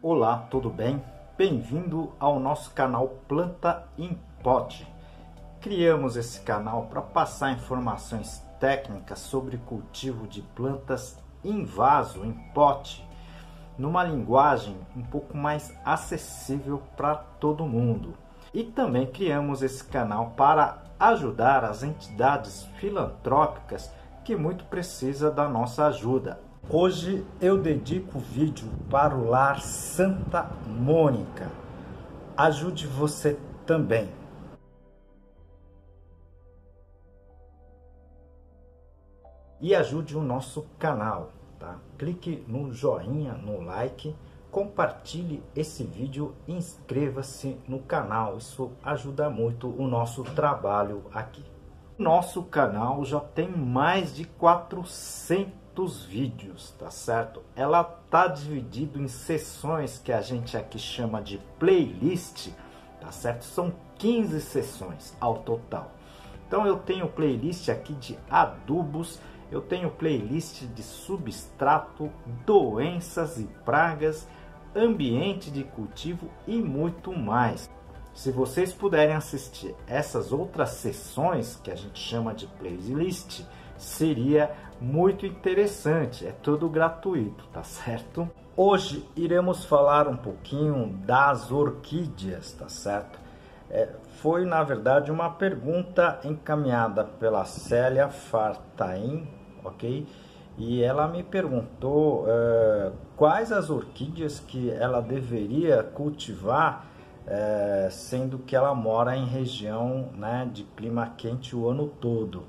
Olá, tudo bem? Bem-vindo ao nosso canal Planta em Pote. Criamos esse canal para passar informações técnicas sobre cultivo de plantas em vaso, em pote, numa linguagem um pouco mais acessível para todo mundo. E também criamos esse canal para ajudar as entidades filantrópicas que muito precisa da nossa ajuda. Hoje eu dedico o vídeo para o Lar Santa Mônica. Ajude você também. E ajude o nosso canal, tá? Clique no joinha, no like, compartilhe esse vídeo e inscreva-se no canal. Isso ajuda muito o nosso trabalho aqui. Nosso canal já tem mais de 400 vídeos, tá certo? Ela tá dividido em sessões que a gente aqui chama de playlist, tá certo? São 15 sessões ao total. Então eu tenho playlist aqui de adubos, eu tenho playlist de substrato, doenças e pragas, ambiente de cultivo e muito mais. Se vocês puderem assistir essas outras sessões que a gente chama de playlist, seria muito interessante. É tudo gratuito, tá certo? Hoje iremos falar um pouquinho das orquídeas, tá certo? Foi na verdade uma pergunta encaminhada pela Célia Fartain, ok? E ela me perguntou quais as orquídeas que ela deveria cultivar, sendo que ela mora em região, né, de clima quente o ano todo.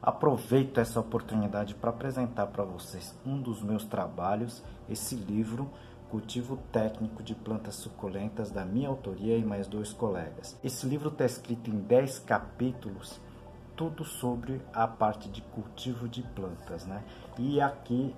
Aproveito essa oportunidade para apresentar para vocês um dos meus trabalhos, esse livro, Cultivo Técnico de Plantas Suculentas, da minha autoria e mais 2 colegas. Esse livro está escrito em 10 capítulos, tudo sobre a parte de cultivo de plantas, né? E aqui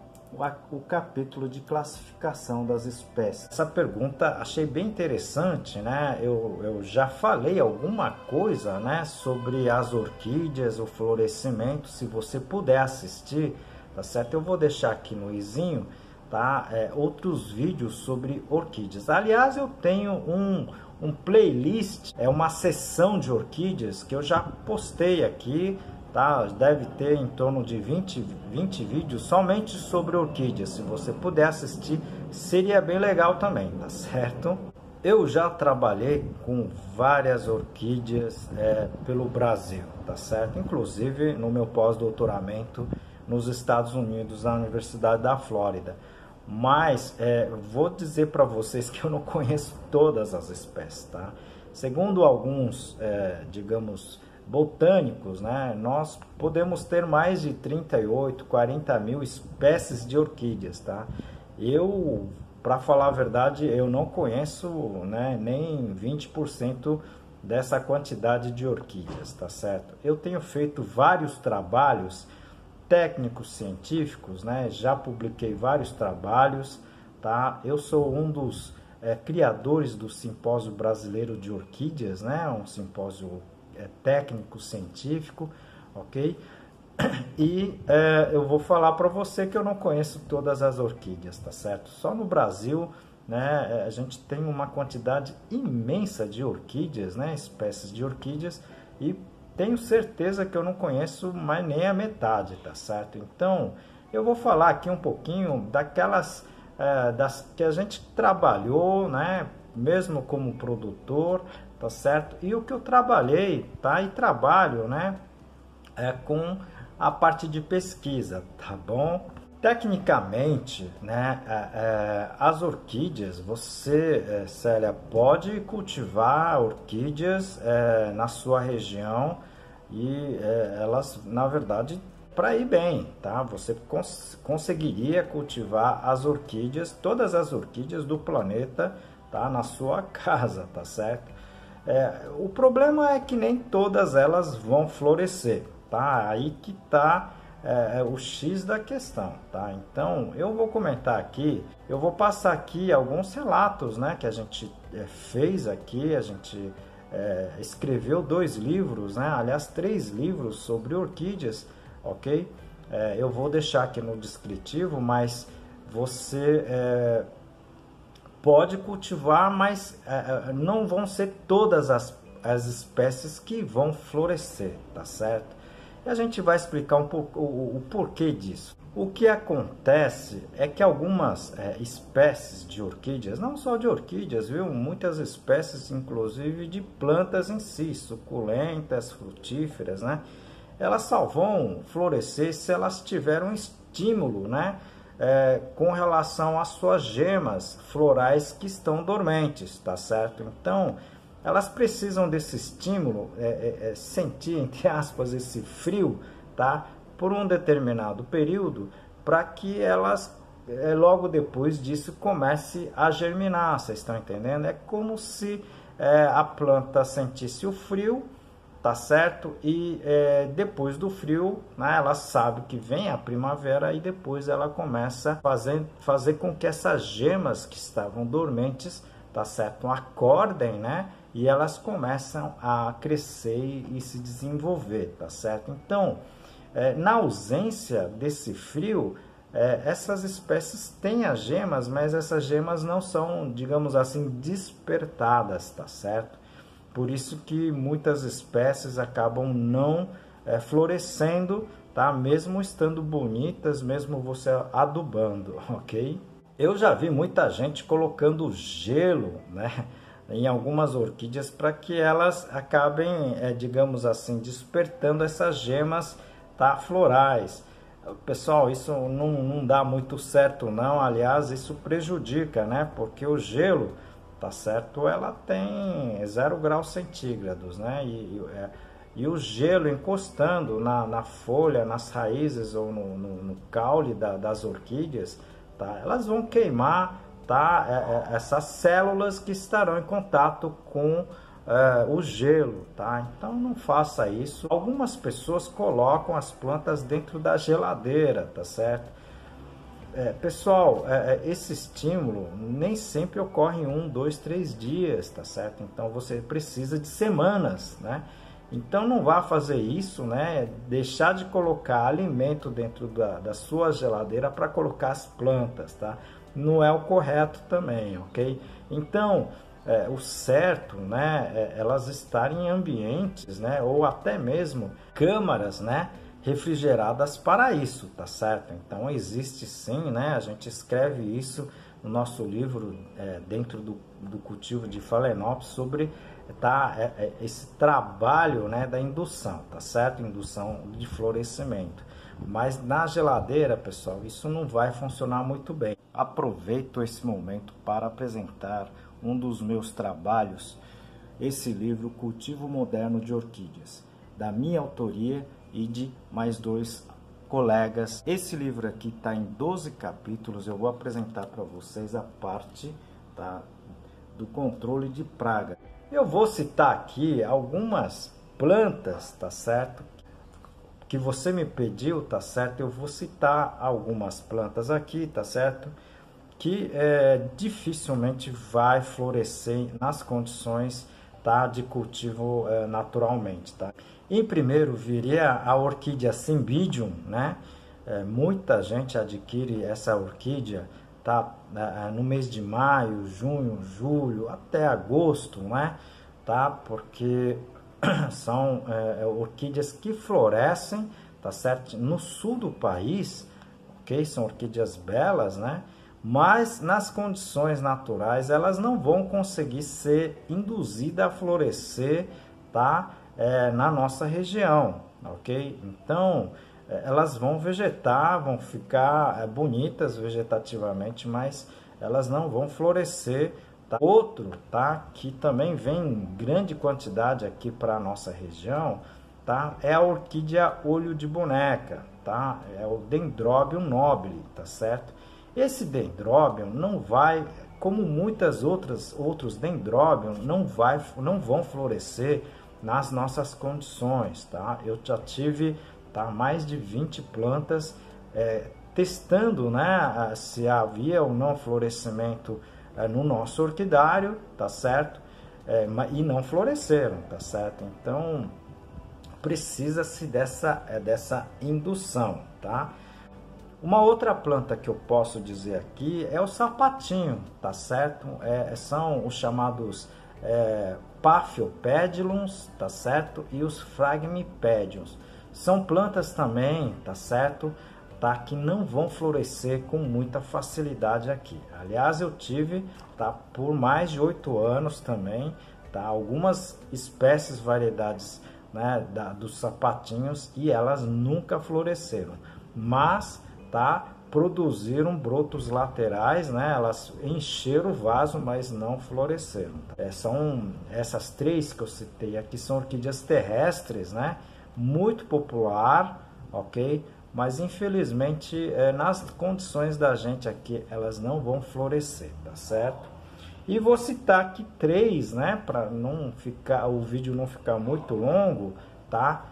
o capítulo de classificação das espécies. Essa pergunta achei bem interessante, né? Eu já falei alguma coisa, né, sobre as orquídeas, o florescimento. Se você puder assistir, tá certo? Eu vou deixar aqui no izinho, tá? Outros vídeos sobre orquídeas. Aliás, eu tenho um playlist, uma seção de orquídeas que eu já postei aqui, tá? Deve ter em torno de 20 vídeos somente sobre orquídeas. Se você puder assistir, seria bem legal também, tá certo? Eu já trabalhei com várias orquídeas pelo Brasil, tá certo? Inclusive no meu pós-doutoramento nos Estados Unidos, na Universidade da Flórida. Mas vou dizer para vocês que eu não conheço todas as espécies, tá? Segundo alguns, digamos, botânicos, né, nós podemos ter mais de 38, 40 mil espécies de orquídeas, tá? Eu, para falar a verdade, eu não conheço, né, nem 20% dessa quantidade de orquídeas, tá certo? Eu tenho feito vários trabalhos técnicos científicos, né? Já publiquei vários trabalhos, tá? Eu sou um dos criadores do Simpósio Brasileiro de Orquídeas, né? Um simpósio técnico científico, ok? E eu vou falar para você que eu não conheço todas as orquídeas, tá certo? Só no Brasil, né, a gente tem uma quantidade imensa de orquídeas, né? Espécies de orquídeas, e tenho certeza que eu não conheço mais nem a metade, tá certo? Então, eu vou falar aqui um pouquinho daquelas das que a gente trabalhou, né? Mesmo como produtor, tá certo? E o que eu trabalhei, tá? E trabalho, né? Com a parte de pesquisa, tá bom? Tecnicamente, né? As orquídeas, você, Célia, pode cultivar orquídeas na sua região e elas, na verdade, para ir bem, tá? Você conseguiria cultivar as orquídeas, todas as orquídeas do planeta, tá? Na sua casa, tá certo? O problema é que nem todas elas vão florescer, tá? Aí que tá o X da questão, tá? Então, eu vou comentar aqui, eu vou passar aqui alguns relatos, né, que a gente fez aqui, a gente escreveu 2 livros, né? Aliás, 3 livros sobre orquídeas, ok? Eu vou deixar aqui no descritivo, mas você pode cultivar, mas não vão ser todas as espécies que vão florescer, tá certo? E a gente vai explicar um pouco o porquê disso. O que acontece é que algumas espécies de orquídeas, não só de orquídeas, viu? Muitas espécies, inclusive de plantas em si, suculentas, frutíferas, né? Elas só vão florescer se elas tiverem um estímulo, né? Com relação às suas gemas florais que estão dormentes, tá certo? Então, elas precisam desse estímulo, sentir, entre aspas, esse frio, tá? Por um determinado período, para que elas, logo depois disso, comece a germinar, vocês estão entendendo? É como se a planta sentisse o frio, tá certo? E depois do frio, né, ela sabe que vem a primavera e depois ela começa a fazer com que essas gemas que estavam dormentes, tá certo? Acordem, né? E elas começam a crescer e se desenvolver, tá certo? Então, na ausência desse frio, essas espécies têm as gemas, mas essas gemas não são, digamos assim, despertadas, tá certo? Por isso que muitas espécies acabam não florescendo, tá? Mesmo estando bonitas, mesmo você adubando, ok? Eu já vi muita gente colocando gelo, né, em algumas orquídeas para que elas acabem, digamos assim, despertando essas gemas, tá, florais. Pessoal, isso não dá muito certo não, aliás, isso prejudica, né, porque o gelo, tá certo, ela tem 0 graus centígrados, né, e o gelo encostando na folha, nas raízes ou no caule das orquídeas, tá, elas vão queimar, tá, essas células que estarão em contato com o gelo, tá? Então não faça isso. Algumas pessoas colocam as plantas dentro da geladeira, tá certo? Pessoal, esse estímulo nem sempre ocorre em 1, 2, 3 dias, tá certo? Então você precisa de semanas, né? Então não vá fazer isso, né? Deixar de colocar alimento dentro da sua geladeira para colocar as plantas, tá? Não é o correto também, ok? Então, o certo, né, elas estarem em ambientes, né, ou até mesmo câmaras, né, refrigeradas para isso, tá certo? Então existe sim, né, a gente escreve isso no nosso livro dentro do cultivo de Phalaenopsis sobre esse trabalho, né, da indução, tá certo? Indução de florescimento. Mas na geladeira, pessoal, isso não vai funcionar muito bem. Aproveito esse momento para apresentar um dos meus trabalhos, esse livro Cultivo Moderno de Orquídeas, da minha autoria e de mais 2 colegas. Esse livro aqui está em 12 capítulos, eu vou apresentar para vocês a parte, tá, do controle de praga. Eu vou citar aqui algumas plantas, tá certo? Que você me pediu, tá certo? Eu vou citar algumas plantas aqui, tá certo? Que dificilmente vai florescer nas condições, tá, de cultivo naturalmente, tá? Em primeiro viria a orquídea Cymbidium, né? Muita gente adquire essa orquídea, tá, no mês de maio, junho, julho, até agosto, né? Tá? Porque são orquídeas que florescem, tá certo? No sul do país, ok? São orquídeas belas, né? Mas nas condições naturais elas não vão conseguir ser induzidas a florescer, tá? Na nossa região, ok? Então elas vão vegetar, vão ficar bonitas vegetativamente, mas elas não vão florescer. Tá? Outro, tá, que também vem em grande quantidade aqui para a nossa região, tá, é a orquídea olho de boneca, tá? É o Dendrobium nobile, tá certo? Esse Dendrobium não vai, como muitas outros Dendrobium, não vão florescer nas nossas condições, tá? Eu já tive, tá, mais de 20 plantas testando, né, se havia ou não florescimento no nosso orquidário, tá certo? E não floresceram, tá certo? Então, precisa-se dessa indução, tá? Uma outra planta que eu posso dizer aqui é o sapatinho, tá certo? São os chamados Paphiopedilums, tá certo? E os Phragmipediums. São plantas também, tá certo? Tá, que não vão florescer com muita facilidade aqui. Aliás, eu tive, tá, por mais de 8 anos também, tá, algumas espécies, variedades, né, dos sapatinhos, e elas nunca floresceram. Mas, tá, produziram brotos laterais, né? Elas encheram o vaso, mas não floresceram. São essas 3 que eu citei aqui, são orquídeas terrestres, né? Muito popular, ok? Mas infelizmente nas condições da gente aqui elas não vão florescer, tá certo? E vou citar aqui 3, né? Para não ficar, o vídeo não ficar muito longo, tá?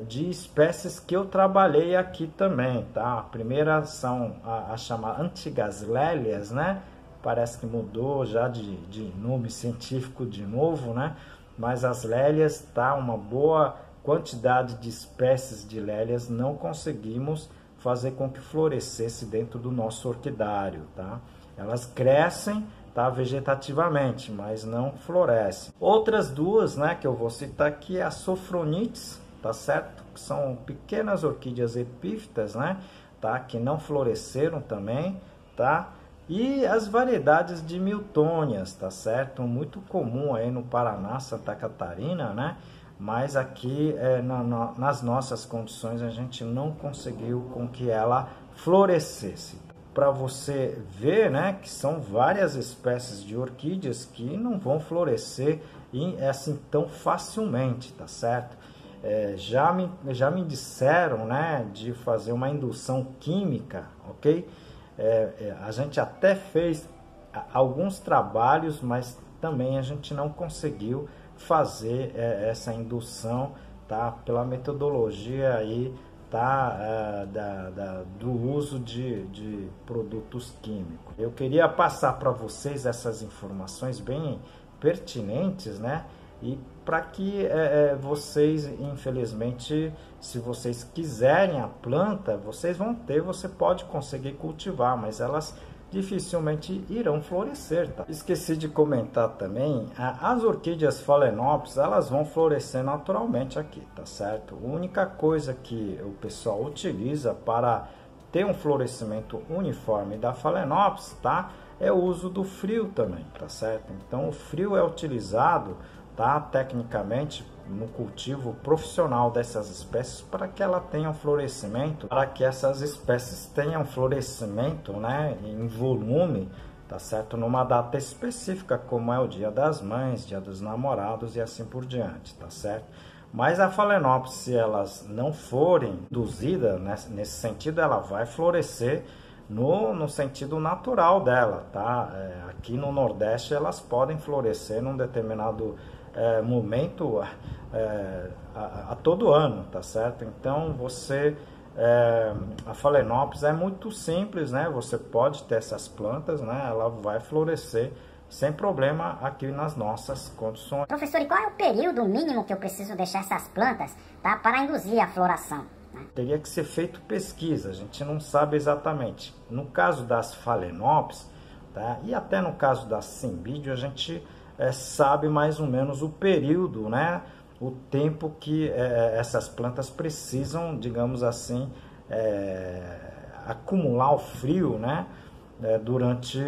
De espécies que eu trabalhei aqui também, tá? A primeira são a chamada antigas lélias, né? Parece que mudou já de nome científico de novo, né? Mas as lélias, tá? Uma boa quantidade de espécies de lélias não conseguimos fazer com que florescesse dentro do nosso orquidário, tá? Elas crescem, tá, vegetativamente, mas não florescem. Outras 2, né, que eu vou citar aqui é a Sophronites, tá certo? Que são pequenas orquídeas epífitas, né, tá, que não floresceram também, tá? E as variedades de Miltônias, tá certo? Muito comum aí no Paraná, Santa Catarina, né? Mas aqui nas nossas condições a gente não conseguiu com que ela florescesse. Para você ver, né, que são várias espécies de orquídeas que não vão florescer assim tão facilmente, tá certo? Já me disseram, né, de fazer uma indução química, ok? A gente até fez alguns trabalhos, mas também a gente não conseguiu fazer essa indução, tá, pela metodologia aí, tá, do uso de produtos químicos. Eu queria passar para vocês essas informações bem pertinentes, né, e para que vocês, infelizmente, se vocês quiserem a planta, vocês vão ter, você pode conseguir cultivar, mas elas dificilmente irão florescer, tá? Esqueci de comentar também, as orquídeas Phalaenopsis, elas vão florescer naturalmente aqui, tá certo? A única coisa que o pessoal utiliza para ter um florescimento uniforme da Phalaenopsis, tá? É o uso do frio também, tá certo? Então o frio é utilizado, tá, tecnicamente no cultivo profissional dessas espécies para que ela tenha um florescimento, para que essas espécies tenham florescimento, né, em volume, tá certo, numa data específica, como é o Dia das Mães, Dia dos Namorados e assim por diante, tá certo? Mas a Phalaenopsis, se elas não forem induzidas nesse sentido, ela vai florescer no sentido natural dela, tá? Aqui no Nordeste elas podem florescer num determinado momento a todo ano, tá certo? Então a Phalaenopsis é muito simples, né? Você pode ter essas plantas, né? Ela vai florescer sem problema aqui nas nossas condições. Professor, e qual é o período mínimo que eu preciso deixar essas plantas, tá, para induzir a floração? Teria que ser feito pesquisa, a gente não sabe exatamente. No caso das Phalaenopsis, tá? E até no caso da Cymbidium, a gente sabe mais ou menos o período, né? O tempo que essas plantas precisam, digamos assim, acumular o frio, né? Durante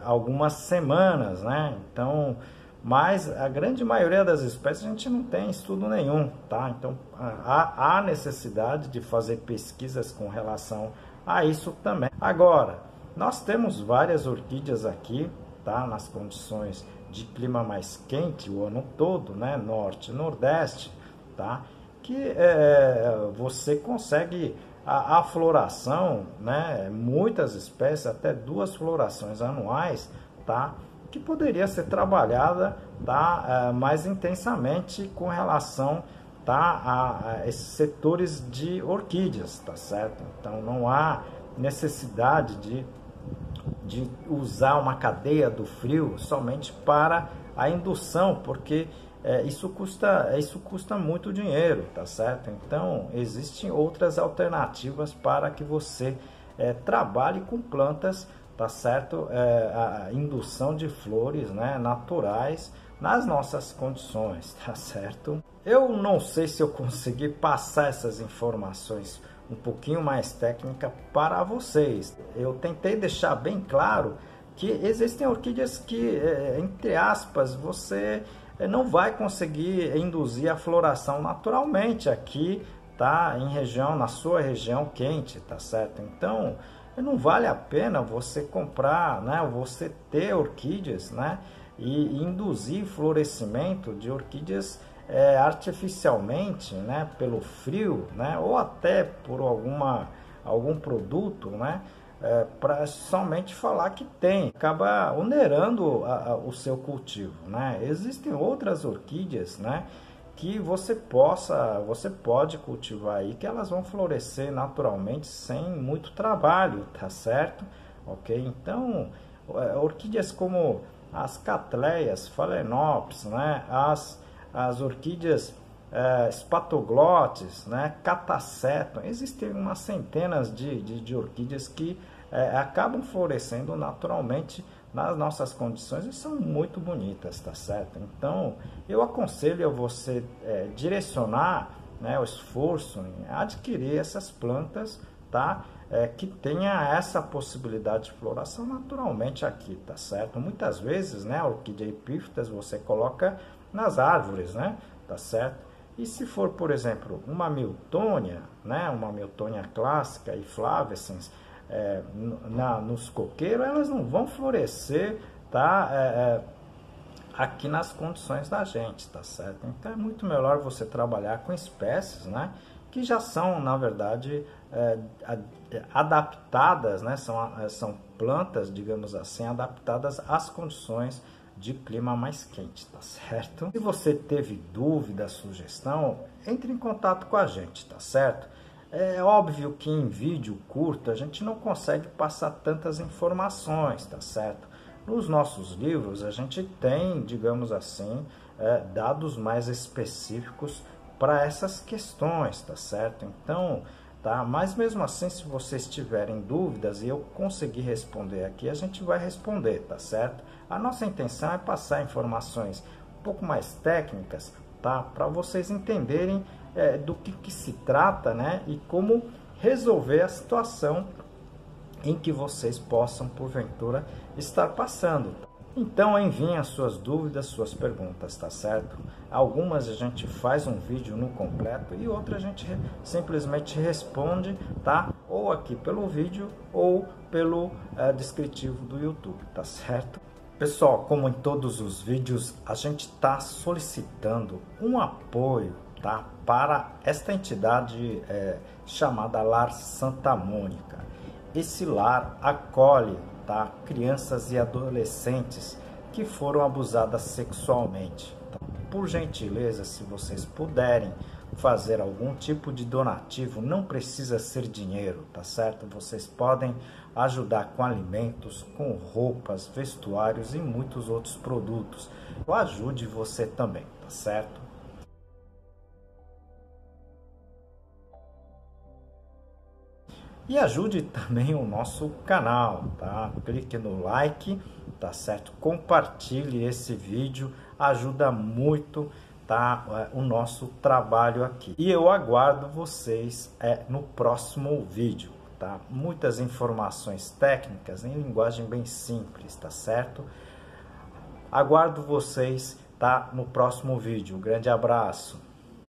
algumas semanas, né? Então, mas a grande maioria das espécies a gente não tem estudo nenhum, tá? Então, há necessidade de fazer pesquisas com relação a isso também. Agora, nós temos várias orquídeas aqui, tá? Nas condições de clima mais quente o ano todo, né? Norte e Nordeste, tá? Que você consegue a floração, né? Muitas espécies, até 2 florações anuais, tá? Que poderia ser trabalhada, tá? Mais intensamente com relação, tá? A esses setores de orquídeas, tá certo? Então não há necessidade de usar uma cadeia do frio somente para a indução, porque isso custa muito dinheiro, tá certo? Então, existem outras alternativas para que você trabalhe com plantas, tá certo? A indução de flores, né, naturais nas nossas condições, tá certo? Eu não sei se eu consegui passar essas informações um pouquinho mais técnica para vocês. Eu tentei deixar bem claro que existem orquídeas que, entre aspas, você não vai conseguir induzir a floração naturalmente aqui, tá? Na sua região quente, tá certo? Então, não vale a pena você comprar, né? Você ter orquídeas, né? E induzir florescimento de orquídeas artificialmente, né? Pelo frio, né? Ou até por algum produto, né? Para somente falar que tem, acaba onerando o seu cultivo, né? Existem outras orquídeas, né, que você pode cultivar aí, que elas vão florescer naturalmente sem muito trabalho, tá certo? Ok? Então, orquídeas como as catleias, phalaenopsis, né, as orquídeas espatoglotes, né, catasetum, existem umas centenas de orquídeas que acabam florescendo naturalmente nas nossas condições e são muito bonitas, tá certo? Então, eu aconselho a você direcionar, né, o esforço em adquirir essas plantas, tá? Que tenha essa possibilidade de floração naturalmente aqui, tá certo? Muitas vezes, né, a orquídea epífitas você coloca nas árvores, né, tá certo? E se for, por exemplo, uma Miltonia, né, uma Miltonia clássica e flavescens, nos coqueiros, elas não vão florescer, tá? Aqui nas condições da gente, tá certo? Então é muito melhor você trabalhar com espécies, né, que já são, na verdade, adaptadas, né, são plantas, digamos assim, adaptadas às condições de clima mais quente, tá certo? Se você teve dúvida, sugestão, entre em contato com a gente, tá certo? É óbvio que em vídeo curto a gente não consegue passar tantas informações, tá certo? Nos nossos livros a gente tem, digamos assim, dados mais específicos para essas questões, tá certo? Então, tá? Mas mesmo assim, se vocês tiverem dúvidas e eu conseguir responder aqui, a gente vai responder, tá certo? A nossa intenção é passar informações um pouco mais técnicas, tá? Para vocês entenderem do que se trata, né? E como resolver a situação em que vocês possam, porventura, estar passando. Então, enviem as suas dúvidas, suas perguntas, tá certo? Algumas a gente faz um vídeo no completo e outras a gente simplesmente responde, tá? Ou aqui pelo vídeo ou pelo descritivo do YouTube, tá certo? Pessoal, como em todos os vídeos, a gente está solicitando um apoio, tá? Para esta entidade chamada Lar Santa Mônica. Esse lar acolhe, tá, crianças e adolescentes que foram abusadas sexualmente. Então, por gentileza, se vocês puderem fazer algum tipo de donativo, não precisa ser dinheiro, tá certo? Vocês podem ajudar com alimentos, com roupas, vestuários e muitos outros produtos. Ajude você também, tá certo? E ajude também o nosso canal, tá? Clique no like, tá certo? Compartilhe esse vídeo, ajuda muito, tá? O nosso trabalho aqui. E eu aguardo vocês no próximo vídeo, tá? Muitas informações técnicas em linguagem bem simples, tá certo? Aguardo vocês, tá? No próximo vídeo. Um grande abraço.